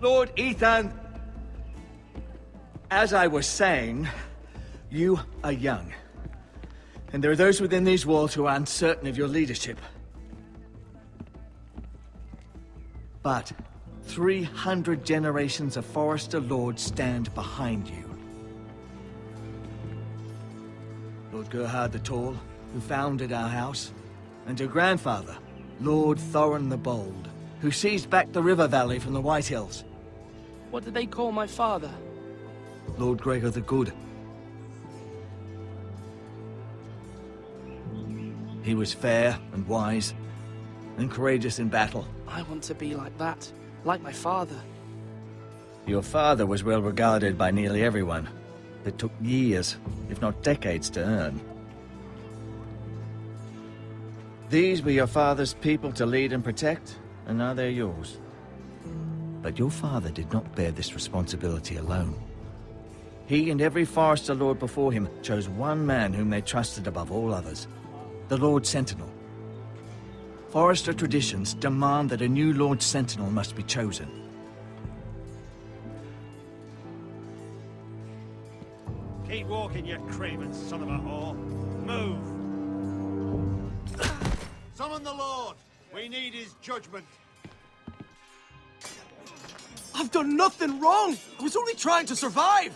Lord Ethan, as I was saying, you are young. And there are those within these walls who are uncertain of your leadership. But 300 generations of Forester Lords stand behind you. Lord Gerhard the Tall, who founded our house, and your grandfather, Lord Thorin the Bold, who seized back the river valley from the White Hills. What did they call my father? Lord Gregor the Good. He was fair and wise, and courageous in battle. I want to be like that, like my father. Your father was well regarded by nearly everyone. It took years, if not decades, to earn. These were your father's people to lead and protect, and now they're yours. But your father did not bear this responsibility alone. He and every Forester Lord before him chose one man whom they trusted above all others, the Lord Sentinel. Forester traditions demand that a new Lord Sentinel must be chosen. Keep walking, you craven son of a whore. Move! Summon the Lord! We need his judgment. I've done nothing wrong! I was only trying to survive!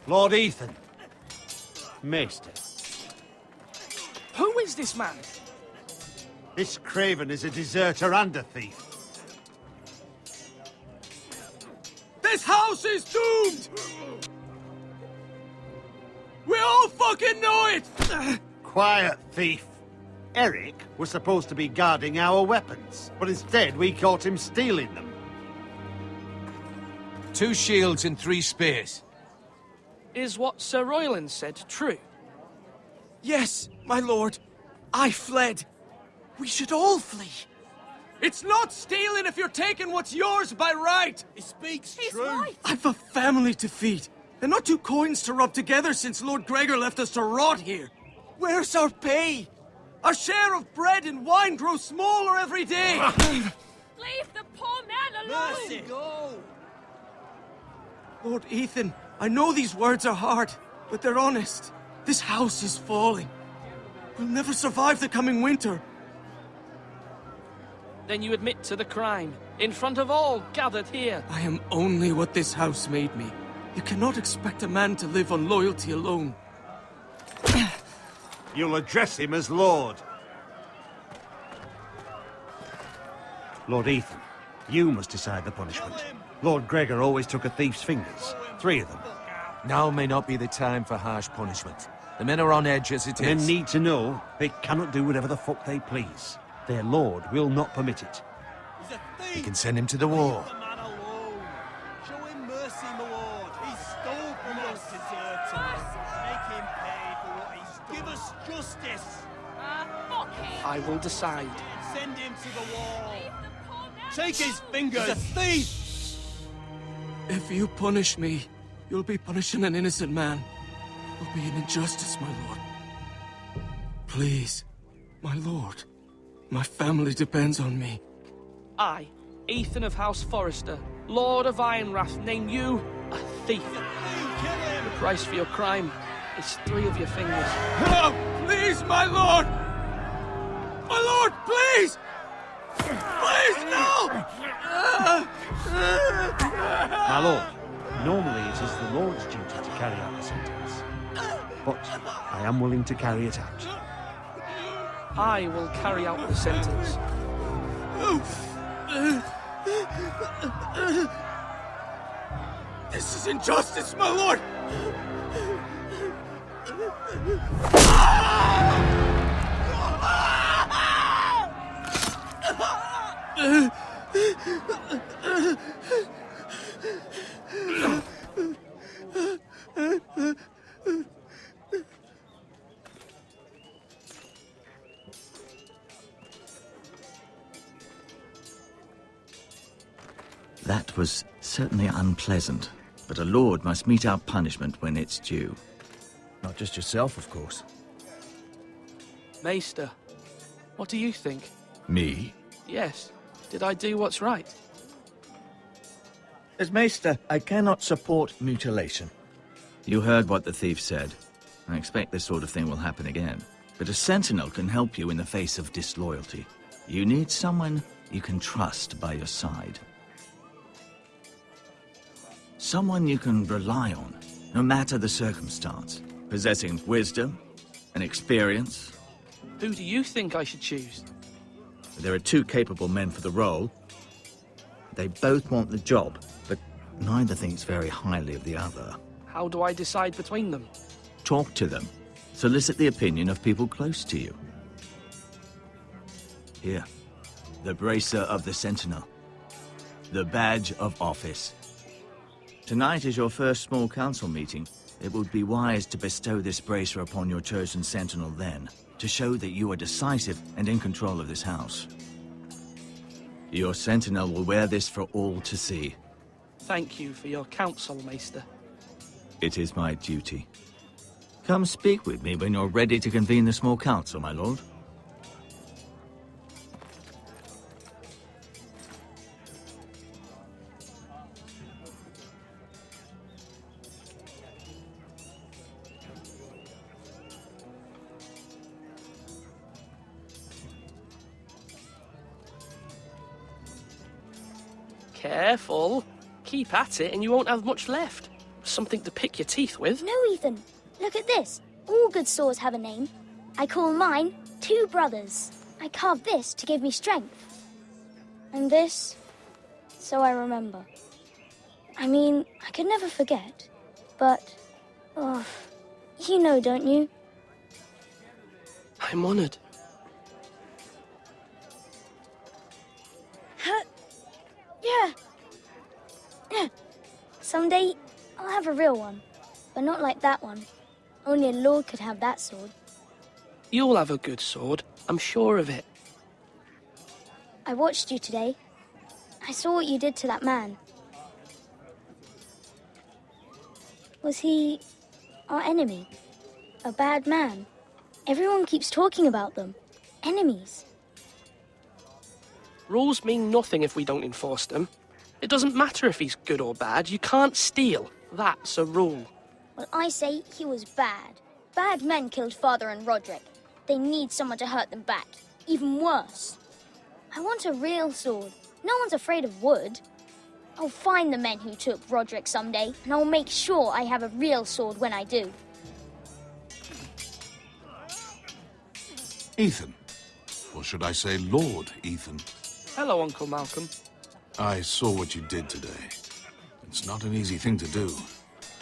Lord Ethan. Maester. Who is this man? This craven is a deserter and a thief. This house is doomed! We all fucking know it! Quiet, thief. Eric was supposed to be guarding our weapons, but instead we caught him stealing them. 2 shields and 3 spears. Is what Sir Royland said true? Yes, my lord. I fled. We should all flee. It's not stealing if you're taking what's yours by right! He speaks He's true. right. I've a family to feed, and not 2 coins to rub together since Lord Gregor left us to rot here. Where's our pay? Our share of bread and wine grows smaller every day! Leave the poor man alone! Mercy. Go. Lord Ethan, I know these words are hard, but they're honest. This house is falling. We'll never survive the coming winter. Then you admit to the crime, in front of all gathered here. I am only what this house made me. You cannot expect a man to live on loyalty alone. You'll address him as Lord. Lord Ethan, you must decide the punishment. Lord Gregor always took a thief's fingers. 3 of them. Now may not be the time for harsh punishment. The men are on edge as it Men is. need to know they cannot do whatever the fuck they please. Their lord will not permit it. He's a thief! You can send him to the war. Leave the man alone! Show him mercy, my lord! He stole from us, deserters! Make him pay for what he's done! Give us justice! Fuck him! I will decide. Send him to the wall! Leave the poor man Take his alone. fingers! He's a thief! If you punish me, you'll be punishing an innocent man. It will be an injustice, my lord. Please, my lord. My family depends on me. I, Ethan of House Forester, Lord of Ironwrath, name you a thief. Kill him! The price for your crime is 3 of your fingers. No! Please, my lord! My lord, please! Please, no! My lord, normally it is the Lord's duty to carry out the sentence. But I am willing to carry it out. I will carry out the sentence. This is injustice, my lord! That was certainly unpleasant, but a lord must mete out punishment when it's due. Not just yourself, of course. Maester, what do you think? Me? Yes. Did I do what's right? As Maester, I cannot support mutilation. You heard what the thief said. I expect this sort of thing will happen again. But a sentinel can help you in the face of disloyalty. You need someone you can trust by your side. Someone you can rely on, no matter the circumstance. Possessing wisdom and experience. Who do you think I should choose? There are two capable men for the role. They both want the job, but neither thinks very highly of the other. How do I decide between them? Talk to them. Solicit the opinion of people close to you. Here, the bracer of the Sentinel. The badge of office. Tonight is your first small council meeting. It would be wise to bestow this bracer upon your chosen Sentinel then, to show that you are decisive and in control of this house. Your Sentinel will wear this for all to see. Thank you for your counsel, Maester. It is my duty. Come speak with me when you're ready to convene the small council, my lord. Careful. Keep at it and you won't have much left. Something to pick your teeth with. No, Ethan. Look at this. All good swords have a name. I call mine Two Brothers. I carved this to give me strength. And this, so I remember. I mean, I could never forget. But, oh, you know, don't you? I'm honored. Yeah. Someday, I'll have a real one. But not like that one. Only a lord could have that sword. You'll have a good sword. I'm sure of it. I watched you today. I saw what you did to that man. Was he our enemy? A bad man? Everyone keeps talking about them. Enemies. Rules mean nothing if we don't enforce them. It doesn't matter if he's good or bad. You can't steal. That's a rule. Well, I say he was bad. Bad men killed Father and Roderick. They need someone to hurt them back. Even worse. I want a real sword. No one's afraid of wood. I'll find the men who took Roderick someday, and I'll make sure I have a real sword when I do. Ethan. Or should I say Lord Ethan? Hello, Uncle Malcolm. I saw what you did today. It's not an easy thing to do,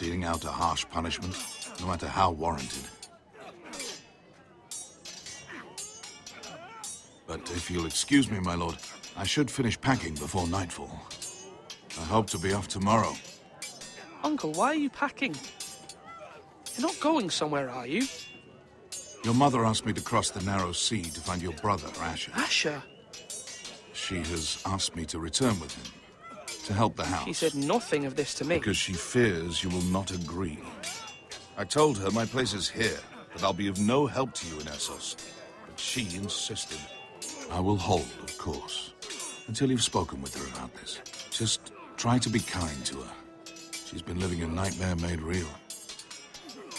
dealing out a harsh punishment, no matter how warranted. But if you'll excuse me, my lord, I should finish packing before nightfall. I hope to be off tomorrow. Uncle, why are you packing? You're not going somewhere, are you? Your mother asked me to cross the narrow sea to find your brother, Asher. Asher? She has asked me to return with him, to help the house. She said nothing of this to me. Because she fears you will not agree. I told her my place is here, that I'll be of no help to you in Essos. But she insisted. I will hold, of course, until you've spoken with her about this. Just try to be kind to her. She's been living a nightmare made real.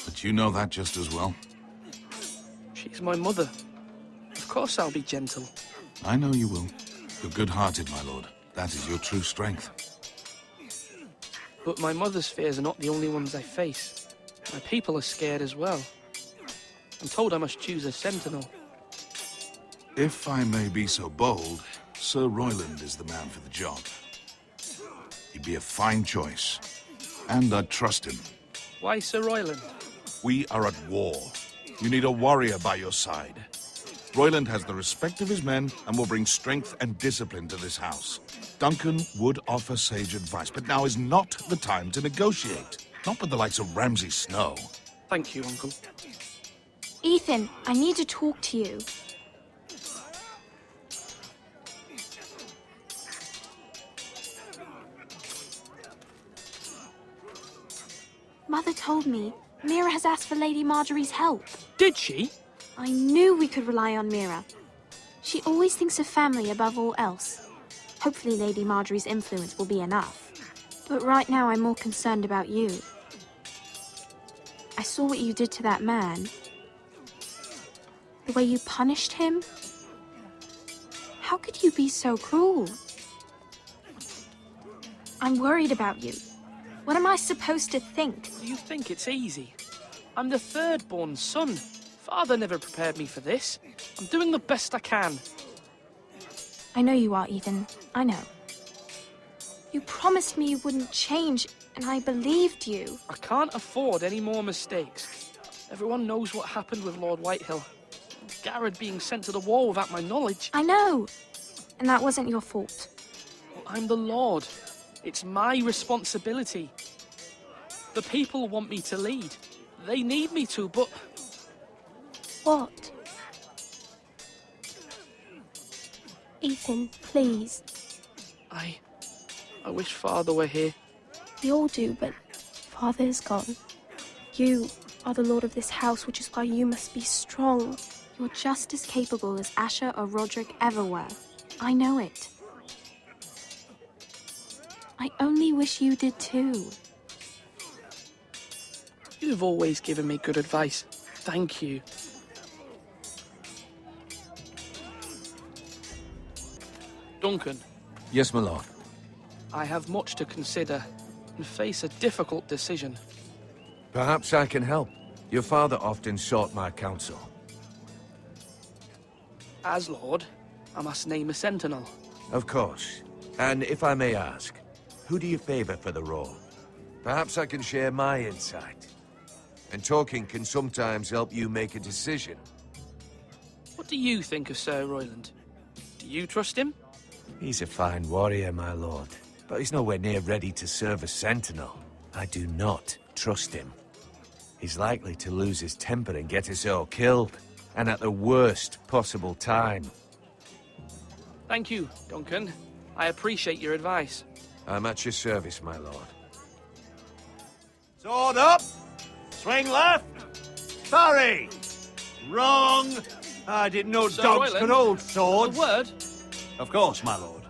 But you know that just as well. She's my mother. Of course I'll be gentle. I know you will. You're good-hearted, my lord. That is your true strength. But my mother's fears are not the only ones I face. My people are scared as well. I'm told I must choose a sentinel. If I may be so bold, Sir Royland is the man for the job. He'd be a fine choice. And I'd trust him. Why Sir Royland? We are at war. You need a warrior by your side. Royland has the respect of his men and will bring strength and discipline to this house. Duncan would offer sage advice, but now is not the time to negotiate. Not with the likes of Ramsay Snow. Thank you, Uncle. Ethan, I need to talk to you. Mother told me Mira has asked for Lady Marjorie's help. Did she? I knew we could rely on Mira. She always thinks of family above all else. Hopefully Lady Marjorie's influence will be enough. But right now I'm more concerned about you. I saw what you did to that man. The way you punished him. How could you be so cruel? I'm worried about you. What am I supposed to think? Do you think it's easy? I'm the third-born son. Father never prepared me for this. I'm doing the best I can. I know you are, Ethan. I know. You promised me you wouldn't change, and I believed you. I can't afford any more mistakes. Everyone knows what happened with Lord Whitehill. Garrett being sent to the war without my knowledge. I know. And that wasn't your fault. Well, I'm the Lord. It's my responsibility. The people want me to lead. They need me to, but... What? Ethan, please. I wish Father were here. We all do, but Father is gone. You are the lord of this house, which is why you must be strong. You're just as capable as Asher or Roderick ever were. I know it. I only wish you did too. You've always given me good advice. Thank you. Duncan. Yes, my lord. I have much to consider and face a difficult decision. Perhaps I can help. Your father often sought my counsel. As Lord, I must name a sentinel. Of course. And if I may ask, who do you favor for the role? Perhaps I can share my insight. And talking can sometimes help you make a decision. What do you think of Sir Royland? Do you trust him? He's a fine warrior, my lord. But he's nowhere near ready to serve as sentinel. I do not trust him. He's likely to lose his temper and get us all killed. And at the worst possible time. Thank you, Duncan. I appreciate your advice. I'm at your service, my lord. Sword up! Swing left! Parry! Wrong! I didn't know Sir dogs Royland, could hold swords. A word? Of course, my lord.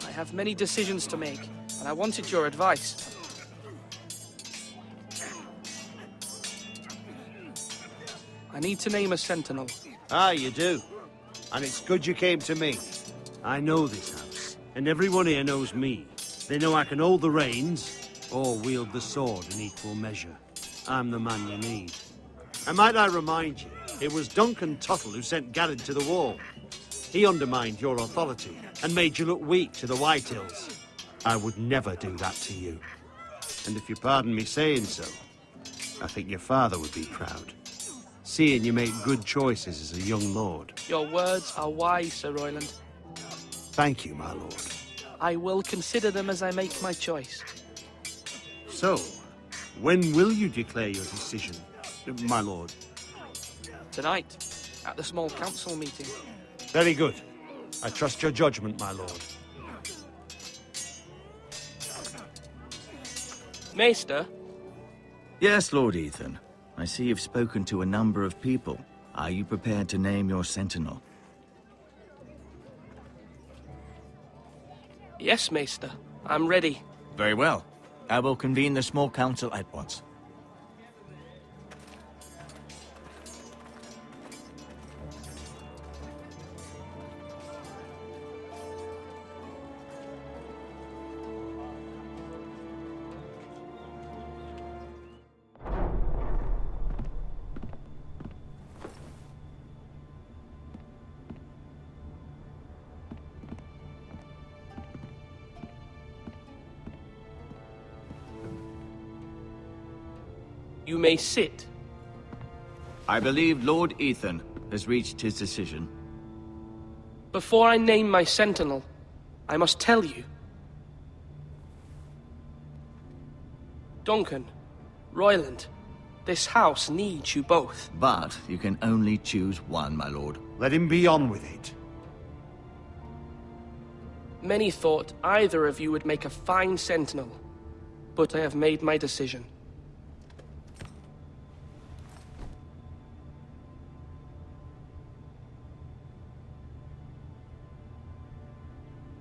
I have many decisions to make, and I wanted your advice. I need to name a sentinel. Ah, you do. And it's good you came to me. I know this house, and everyone here knows me. They know I can hold the reins, or wield the sword in equal measure. I'm the man you need. And might I remind you, it was Duncan Tuttle who sent Garrett to the wall. He undermined your authority, and made you look weak to the Whitehills. I would never do that to you. And if you pardon me saying so, I think your father would be proud. Seeing you make good choices as a young lord. Your words are wise, Sir Royland. Thank you, my lord. I will consider them as I make my choice. So, when will you declare your decision, my lord? Tonight, at the small council meeting. Very good. I trust your judgment, my lord. Maester? Yes, Lord Ethan. I see you've spoken to a number of people. Are you prepared to name your sentinel? Yes, Maester. I'm ready. Very well. I will convene the small council at once. You may sit. I believe Lord Ethan has reached his decision. Before I name my sentinel, I must tell you. Duncan, Royland, this house needs you both. But you can only choose one, my lord. Let him be on with it. Many thought either of you would make a fine sentinel, but I have made my decision.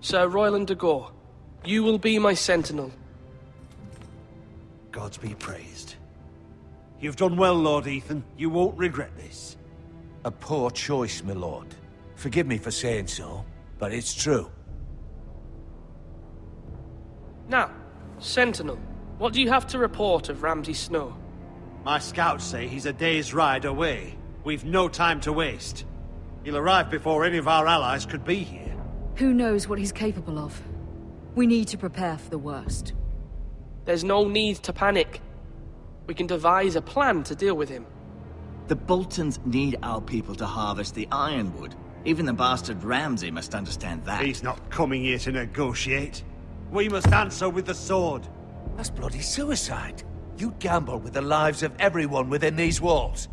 Sir Royland de Gore, you will be my sentinel. Gods be praised. You've done well, Lord Ethan. You won't regret this. A poor choice, my lord. Forgive me for saying so, but it's true. Now, Sentinel, what do you have to report of Ramsay Snow? My scouts say he's a day's ride away. We've no time to waste. He'll arrive before any of our allies could be here. Who knows what he's capable of? We need to prepare for the worst. There's no need to panic. We can devise a plan to deal with him. The Boltons need our people to harvest the ironwood. Even the bastard Ramsay must understand that. He's not coming here to negotiate. We must answer with the sword. That's bloody suicide. You'd gamble with the lives of everyone within these walls.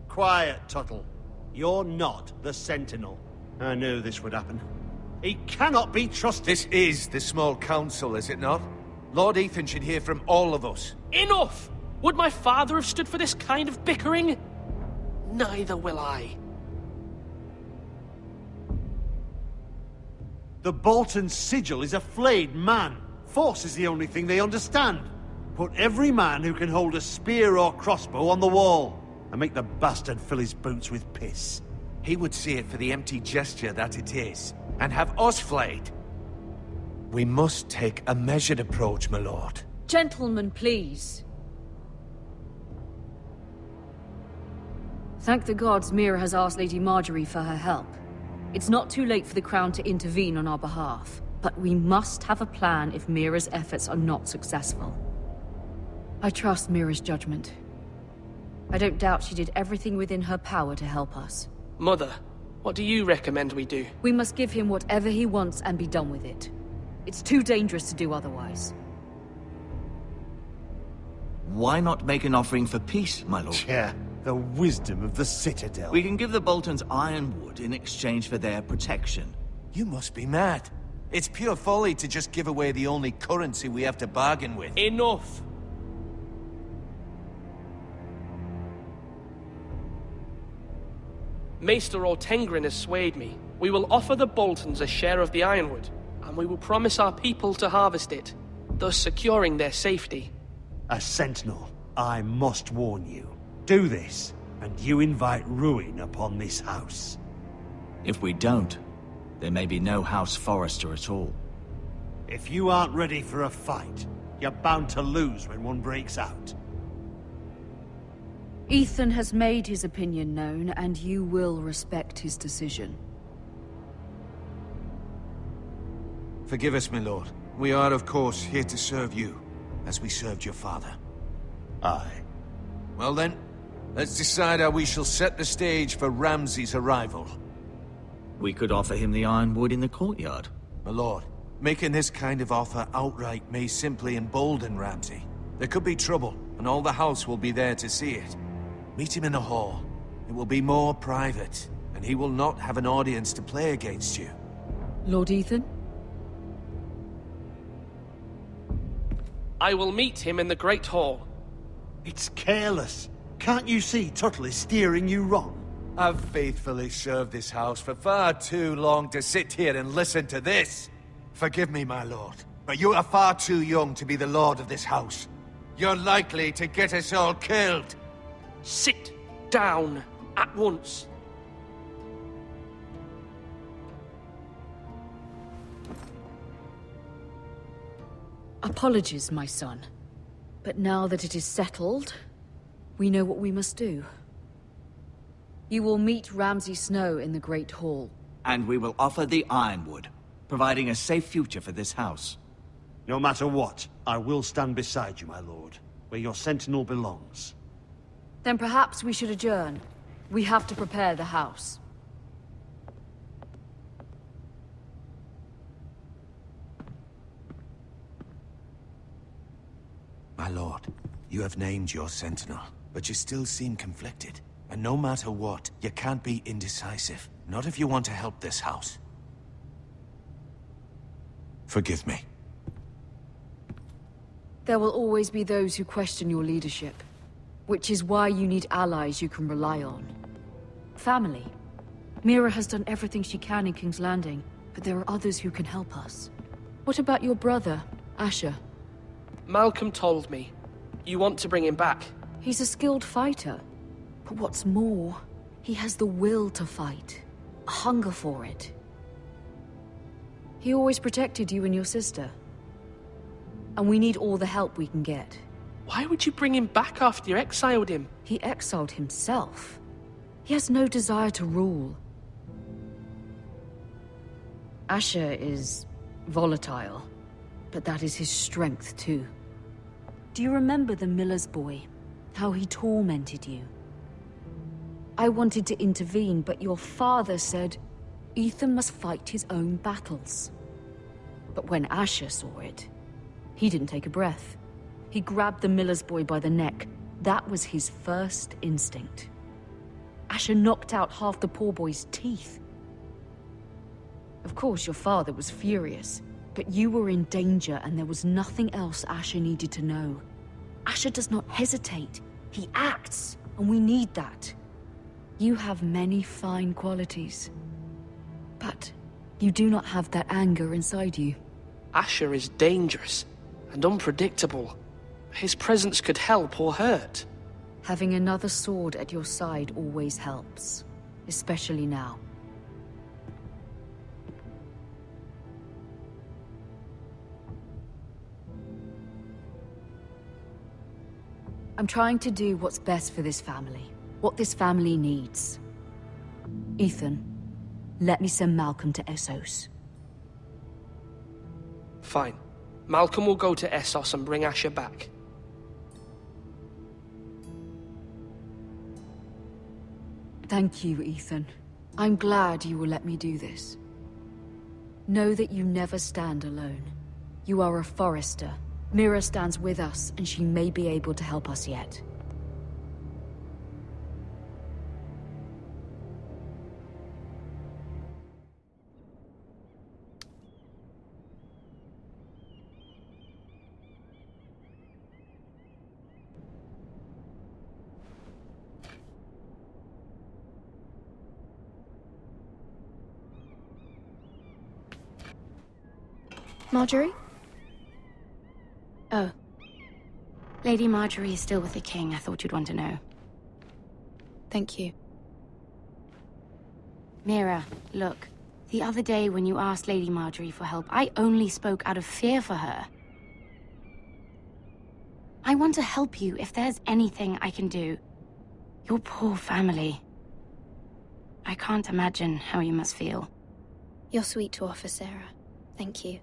Quiet, Tuttle. You're not the Sentinel. I knew this would happen. He cannot be trusted. This is the small council, is it not? Lord Ethan should hear from all of us. Enough! Would my father have stood for this kind of bickering? Neither will I. The Bolton sigil is a flayed man. Force is the only thing they understand. Put every man who can hold a spear or crossbow on the wall, and make the bastard fill his boots with piss. He would see it for the empty gesture that it is, and have us flayed. We must take a measured approach, my lord. Gentlemen, please. Thank the gods Mira has asked Lady Marjorie for her help. It's not too late for the Crown to intervene on our behalf, but we must have a plan if Mira's efforts are not successful. I trust Mira's judgment. I don't doubt she did everything within her power to help us. Mother, what do you recommend we do? We must give him whatever he wants and be done with it. It's too dangerous to do otherwise. Why not make an offering for peace, my lord? Yeah, the wisdom of the Citadel. We can give the Boltons ironwood in exchange for their protection. You must be mad. It's pure folly to just give away the only currency we have to bargain with. Enough! Maester Ortengrin has swayed me. We will offer the Boltons a share of the ironwood, and we will promise our people to harvest it, thus securing their safety. As Sentinel, I must warn you. Do this, and you invite ruin upon this house. If we don't, there may be no House Forrester at all. If you aren't ready for a fight, you're bound to lose when one breaks out. Ethan has made his opinion known, and you will respect his decision. Forgive us, my lord. We are, of course, here to serve you, as we served your father. Aye. Well then, let's decide how we shall set the stage for Ramsay's arrival. We could offer him the ironwood in the courtyard. My lord, making this kind of offer outright may simply embolden Ramsay. There could be trouble, and all the house will be there to see it. Meet him in the hall. It will be more private, and he will not have an audience to play against you. Lord Ethan? I will meet him in the Great Hall. It's careless. Can't you see Tuttle is steering you wrong? I've faithfully served this house for far too long to sit here and listen to this. Forgive me, my lord, but you are far too young to be the lord of this house. You're likely to get us all killed. Sit down at once. Apologies, my son. But now that it is settled, we know what we must do. You will meet Ramsay Snow in the Great Hall. And we will offer the ironwood, providing a safe future for this house. No matter what, I will stand beside you, my lord, where your sentinel belongs. Then perhaps we should adjourn. We have to prepare the house. My lord, you have named your sentinel, but you still seem conflicted. And no matter what, you can't be indecisive. Not if you want to help this house. Forgive me. There will always be those who question your leadership, which is why you need allies you can rely on. Family. Mira has done everything she can in King's Landing. But there are others who can help us. What about your brother, Asher? Malcolm told me. You want to bring him back? He's a skilled fighter. But what's more, he has the will to fight. A hunger for it. He always protected you and your sister. And we need all the help we can get. Why would you bring him back after you exiled him? He exiled himself. He has no desire to rule. Asher is volatile, but that is his strength too. Do you remember the miller's boy? How he tormented you? I wanted to intervene, but your father said Ethan must fight his own battles. But when Asher saw it, he didn't take a breath. He grabbed the miller's boy by the neck. That was his first instinct. Asher knocked out half the poor boy's teeth. Of course, your father was furious, but you were in danger and there was nothing else Asher needed to know. Asher does not hesitate. He acts, and we need that. You have many fine qualities, but you do not have that anger inside you. Asher is dangerous and unpredictable. His presence could help or hurt. Having another sword at your side always helps, especially now. I'm trying to do what's best for this family, what this family needs. Ethan, let me send Malcolm to Essos. Fine. Malcolm will go to Essos and bring Asher back. Thank you, Ethan. I'm glad you will let me do this. Know that you never stand alone. You are a Forrester. Mira stands with us, and she may be able to help us yet. Marjorie? Oh. Lady Marjorie is still with the king. I thought you'd want to know. Thank you. Mira, look. The other day when you asked Lady Marjorie for help, I only spoke out of fear for her. I want to help you if there's anything I can do. Your poor family. I can't imagine how you must feel. You're sweet to offer, Sarah. Thank you.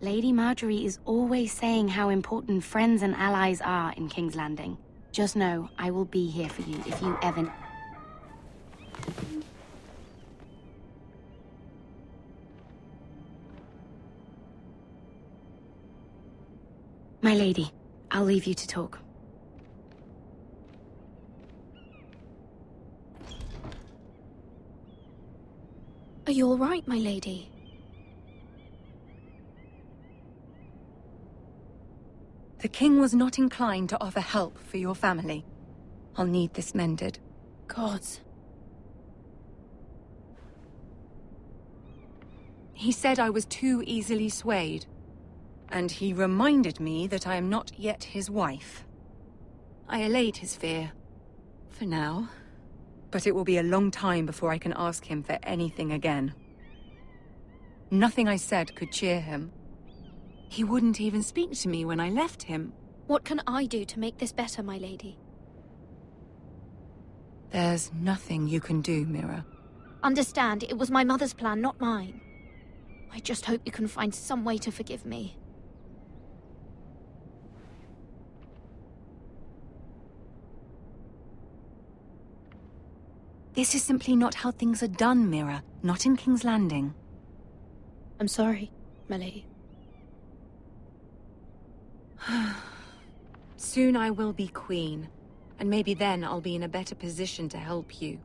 Lady Marjorie is always saying how important friends and allies are in King's Landing. Just know, I will be here for you if you ever... My lady, I'll leave you to talk. Are you all right, my lady? The king was not inclined to offer help for your family. I'll need this mended. Gods. He said I was too easily swayed. And he reminded me that I am not yet his wife. I allayed his fear. For now. But it will be a long time before I can ask him for anything again. Nothing I said could cheer him. He wouldn't even speak to me when I left him. What can I do to make this better, my lady? There's nothing you can do, Mira. Understand, it was my mother's plan, not mine. I just hope you can find some way to forgive me. This is simply not how things are done, Mira. Not in King's Landing. I'm sorry, my lady. Soon I will be queen, and maybe then I'll be in a better position to help you.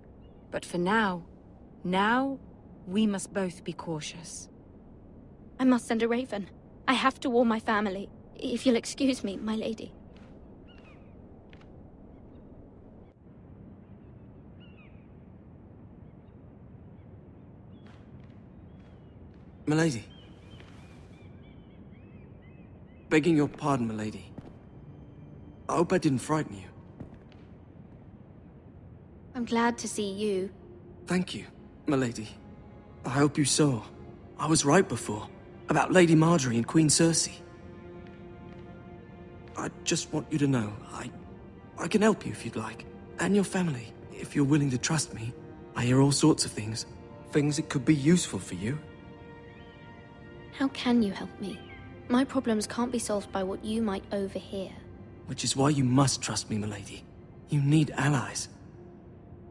But for now, we must both be cautious. I must send a raven. I have to warn my family. If you'll excuse me, my lady. Milady. Begging your pardon, milady. I hope I didn't frighten you. I'm glad to see you. Thank you, milady. I hope you saw. I was right before. About Lady Marjorie and Queen Cersei. I just want you to know, I can help you if you'd like. And your family, if you're willing to trust me. I hear all sorts of things. Things that could be useful for you. How can you help me? My problems can't be solved by what you might overhear. Which is why you must trust me, milady. You need allies.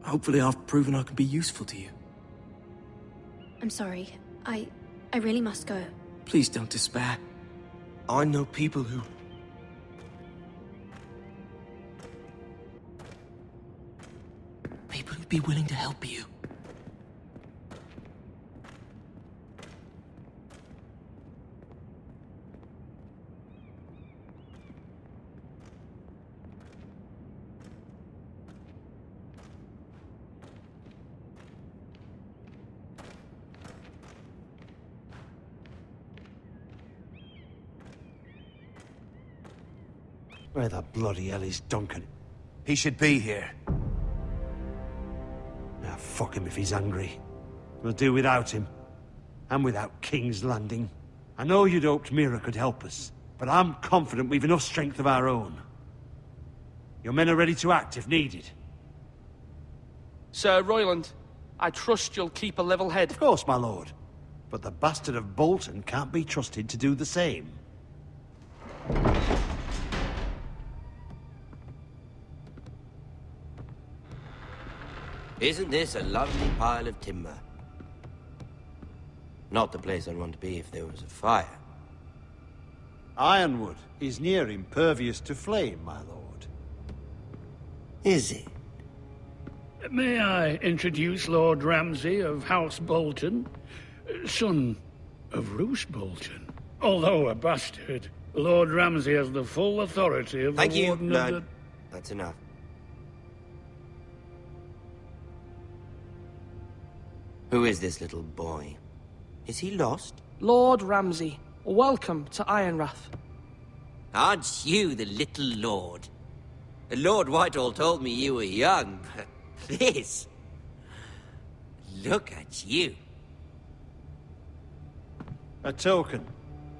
Hopefully I've proven I can be useful to you. I'm sorry. I really must go. Please don't despair. I know people who... People who'd be willing to help you. Where the bloody hell is Duncan? He should be here. Ah, fuck him if he's angry. We'll do without him. And without King's Landing. I know you'd hoped Mira could help us, but I'm confident we've enough strength of our own. Your men are ready to act if needed. Sir Royland, I trust you'll keep a level head. Of course, my lord. But the bastard of Bolton can't be trusted to do the same. Isn't this a lovely pile of timber? Not the place I'd want to be if there was a fire. Ironwood is near impervious to flame, my lord. Is it? May I introduce Lord Ramsay of House Bolton, son of Roose Bolton. Although a bastard, Lord Ramsay has the full authority of Thank the you, Warden Lord. of the... That's enough. Who is this little boy? Is he lost? Lord Ramsay, welcome to Ironrath. Aren't you the little lord? Lord Whitehall told me you were young, but this... Look at you. A token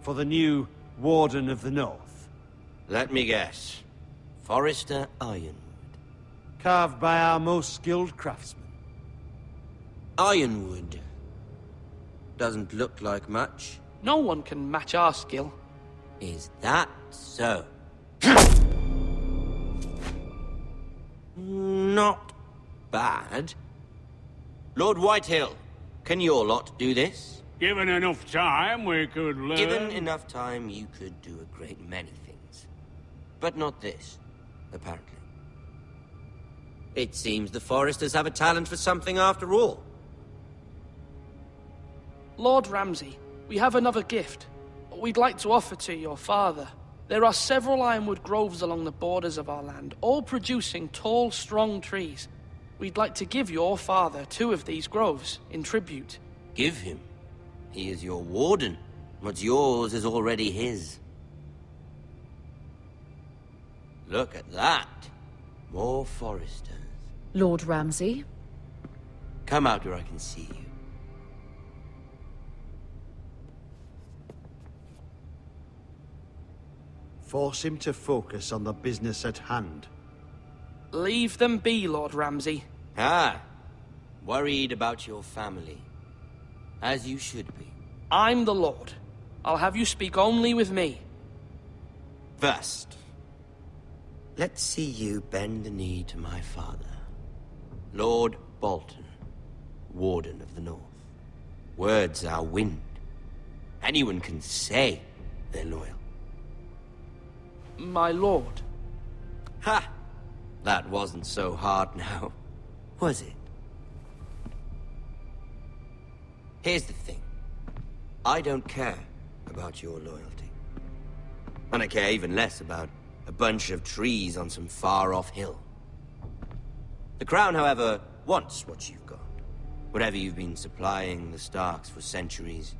for the new Warden of the North. Let me guess. Forrester Ironwood. Carved by our most skilled craftsmen. Ironwood. Doesn't look like much. No one can match our skill. Is that so? Not bad. Lord Whitehill, can your lot do this? Given enough time, we could learn... Given enough time, you could do a great many things. But not this, apparently. It seems the Foresters have a talent for something after all. Lord Ramsay, we have another gift. We'd like to offer to your father. There are several ironwood groves along the borders of our land, all producing tall, strong trees. We'd like to give your father 2 of these groves in tribute. Give him? He is your warden. What's yours is already his. Look at that. More Foresters. Lord Ramsay? Come out where I can see you. Force him to focus on the business at hand. Leave them be, Lord Ramsay. Ah, worried about your family. As you should be. I'm the Lord. I'll have you speak only with me. First, let's see you bend the knee to my father. Lord Bolton, Warden of the North. Words are wind. Anyone can say they're loyal. My lord. Ha! That wasn't so hard now, was it? Here's the thing. I don't care about your loyalty. And I care even less about a bunch of trees on some far-off hill. The Crown, however, wants what you've got. Whatever you've been supplying the Starks for centuries.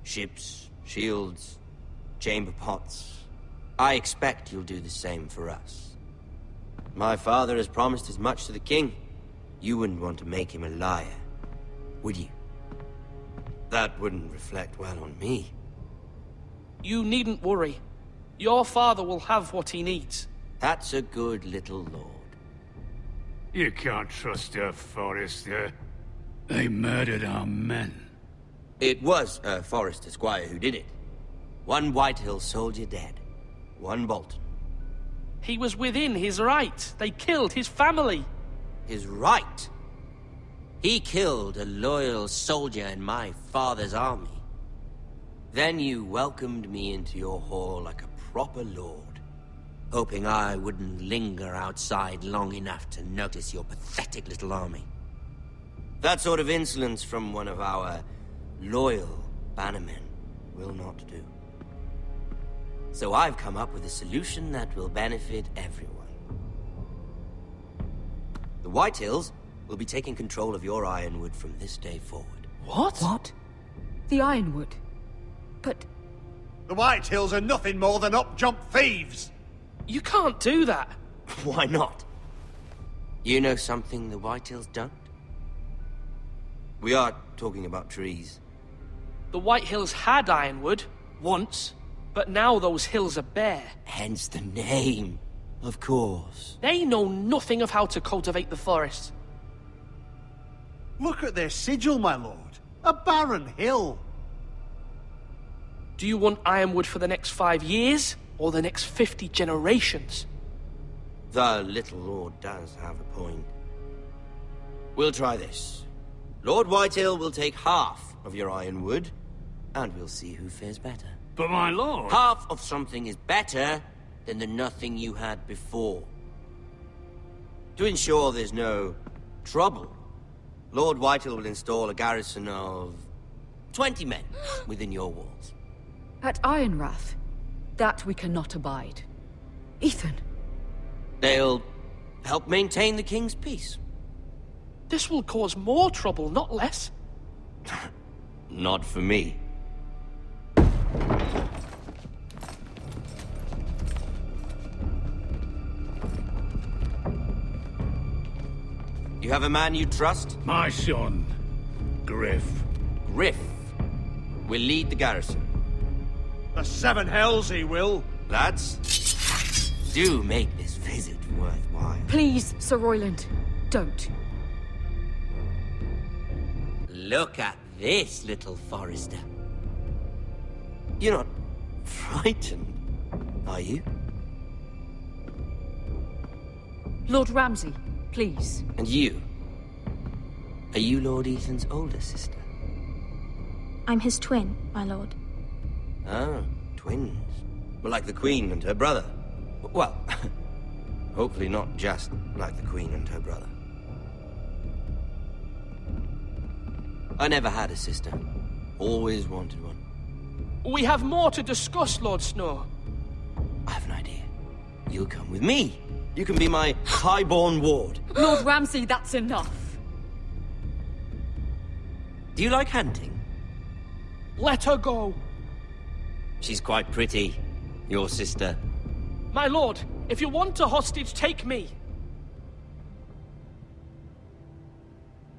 Ships, shields, chamber pots. I expect you'll do the same for us. My father has promised as much to the king. You wouldn't want to make him a liar, would you? That wouldn't reflect well on me. You needn't worry. Your father will have what he needs. That's a good little lord. You can't trust her, Forrester. They murdered our men. It was a Forrester squire who did it. One Whitehill soldier dead. One Bolton. He was within his right. They killed his family. His right? He killed a loyal soldier in my father's army. Then you welcomed me into your hall like a proper lord, hoping I wouldn't linger outside long enough to notice your pathetic little army. That sort of insolence from one of our loyal bannermen will not do. So I've come up with a solution that will benefit everyone. The Whitehills will be taking control of your Ironwood from this day forward. What? What? The Ironwood? But... The Whitehills are nothing more than up-jump thieves! You can't do that. Why not? You know something the Whitehills don't? We are talking about trees. The Whitehills had Ironwood, once, but now those hills are bare. Hence the name, of course. They know nothing of how to cultivate the forest. Look at their sigil, my lord. A barren hill. Do you want Ironwood for the next 5 years, or the next 50 generations? The little lord does have a point. We'll try this. Lord Whitehill will take half of your Ironwood, and we'll see who fares better. But my lord... Half of something is better than the nothing you had before. To ensure there's no trouble, Lord Whitehill will install a garrison of 20 men within your walls. At Ironrath, that we cannot abide. Ethan. They'll help maintain the king's peace. This will cause more trouble, not less. Not for me. You have a man you trust? My son, Griff. Griff will lead the garrison. The seven hells he will. Lads, do make this visit worthwhile. Please, Sir Royland, don't. Look at this, little Forrester. You're not frightened, are you? Lord Ramsay, please. And you? Are you Lord Ethan's older sister? I'm his twin, my lord. Ah, twins. Well, like the Queen and her brother. Well, hopefully not just like the Queen and her brother. I never had a sister. Always wanted one. We have more to discuss, Lord Snow. I have an idea. You'll come with me. You can be my highborn ward. Lord Ramsay, that's enough. Do you like hunting? Let her go. She's quite pretty, your sister. My lord, if you want a hostage, take me.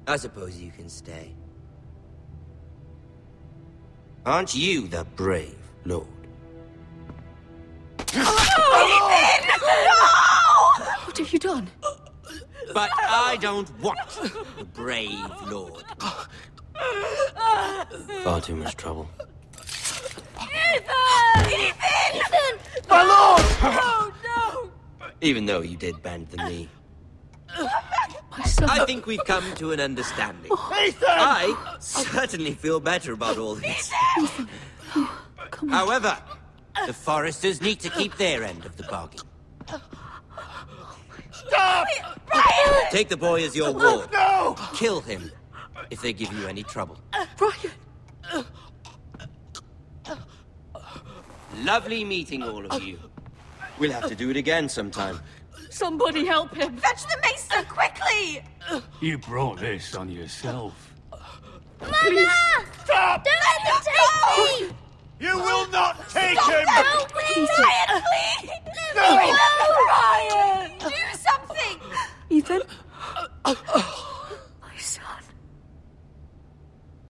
I suppose you can stay. Aren't you the brave lord? What have you done? But I don't want the brave lord. Far too much trouble. Ethan! Ethan! My lord! Oh, no! Even though you did bend the knee. My son... I think we've come to an understanding. Ethan! I certainly feel better about all this. Come on. However, the Foresters need to keep their end of the bargain. Stop! Brian! Take the boy as your ward. No! Kill him if they give you any trouble. Brian! Lovely meeting all of you. We'll have to do it again sometime. Somebody help him! Fetch the maester, quickly! You brought this on yourself. Mama! Stop! Don't let them take me! You will not take him! Help me! Ryan, please! No! Ryan! Do something! Ethan?